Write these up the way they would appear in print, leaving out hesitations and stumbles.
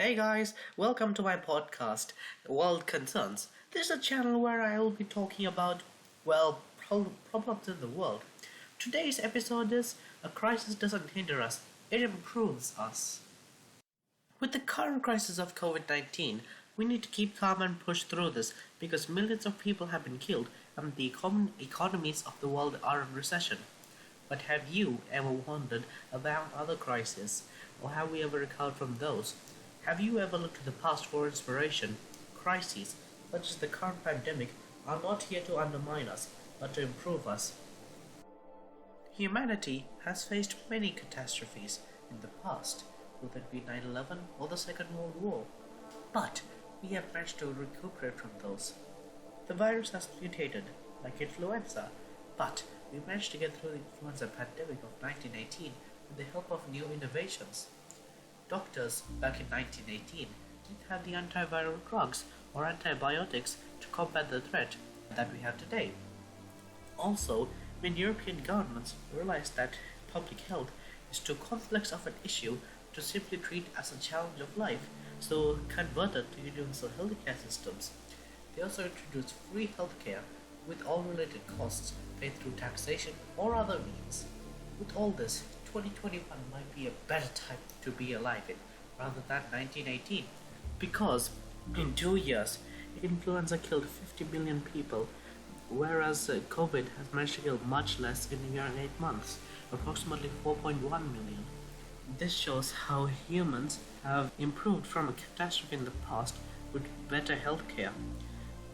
Hey guys, welcome to my podcast, World Concerns. This is a channel where I will be talking about, problems in the world. Today's episode is A Crisis Doesn't Hinder Us, It Improves Us. With the current crisis of COVID-19, we need to keep calm and push through this because millions of people have been killed and the economies of the world are in recession. But have you ever wondered about other crises, or have we ever recovered from those? Have you ever looked to the past for inspiration? Crises, such as the current pandemic, are not here to undermine us, but to improve us. Humanity has faced many catastrophes in the past, whether it be 9/11 or the Second World War. But we have managed to recuperate from those. The virus has mutated, like influenza, but we managed to get through the influenza pandemic of 1918 with the help of new innovations. Doctors back in 1918 didn't have the antiviral drugs or antibiotics to combat the threat that we have today. Also, when European governments realized that public health is too complex of an issue to simply treat as a challenge of life, so converted to universal healthcare systems. They also introduced free healthcare with all related costs paid through taxation or other means. With all this, 2021 might be a better time to be alive in rather than 1918, because in 2 years, influenza killed 50 million people, whereas COVID has managed to kill much less in a year and 8 months, approximately 4.1 million. This shows how humans have improved from a catastrophe in the past with better healthcare.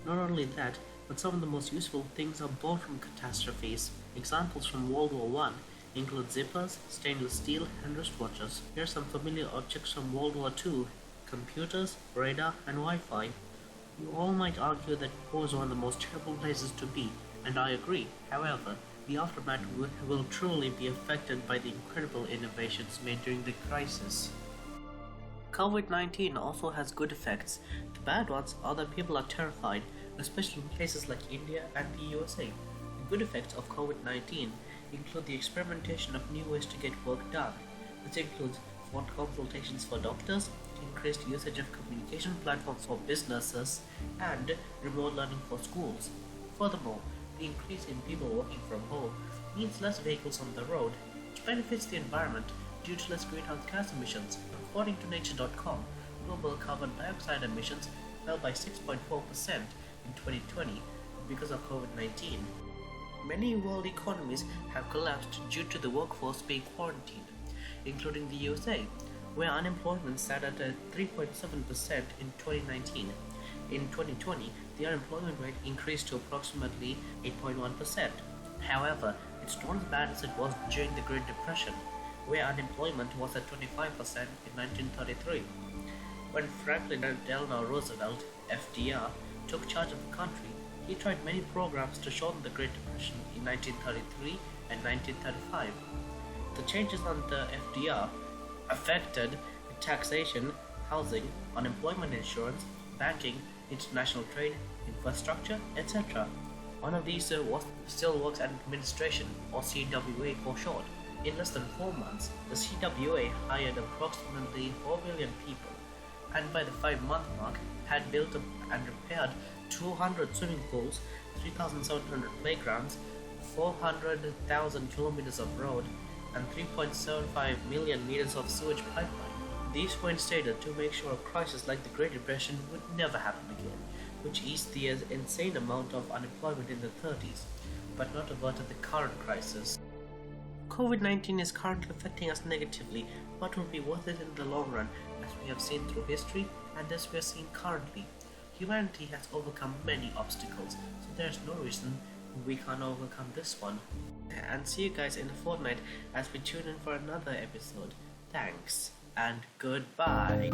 Not only that, but some of the most useful things are born from catastrophes. Examples from World War I include zippers, stainless steel, and wristwatches. Here are some familiar objects from World War II: computers, radar, and Wi-Fi. You all might argue that war is one of the most terrible places to be, and I agree. However, the aftermath will truly be affected by the incredible innovations made during the crisis. COVID-19 also has good effects. The bad ones are that people are terrified, especially in places like India and the USA. The good effects of COVID-19 include the experimentation of new ways to get work done. This includes phone consultations for doctors, increased usage of communication platforms for businesses, and remote learning for schools. Furthermore, the increase in people working from home means less vehicles on the road, which benefits the environment due to less greenhouse gas emissions. According to Nature.com, global carbon dioxide emissions fell by 6.4% in 2020 because of COVID-19. Many world economies have collapsed due to the workforce being quarantined, including the USA, where unemployment sat at 3.7% in 2019. In 2020, the unemployment rate increased to approximately 8.1%. However, it's not as bad as it was during the Great Depression, where unemployment was at 25% in 1933. When Franklin Delano Roosevelt, FDR, took charge of the country, he tried many programs to shorten the Great Depression in 1933 and 1935. The changes under FDR affected taxation, housing, unemployment insurance, banking, international trade, infrastructure, etc. One of these was Civil Works Administration, or CWA for short. In less than 4 months, the CWA hired approximately 4 million people, and by the 5-month mark had built up and repaired 200 swimming pools, 3,700 playgrounds, 400,000 kilometers of road, and 3.75 million meters of sewage pipeline. These were instated to make sure a crisis like the Great Depression would never happen again, which eased the insane amount of unemployment in the 30s, but not averted the current crisis. COVID-19 is currently affecting us negatively, but will be worth it in the long run, as we have seen through history and as we are seeing currently. Humanity has overcome many obstacles, so there is no reason we can't overcome this one. And see you guys in a fortnight as we tune in for another episode. Thanks, and goodbye.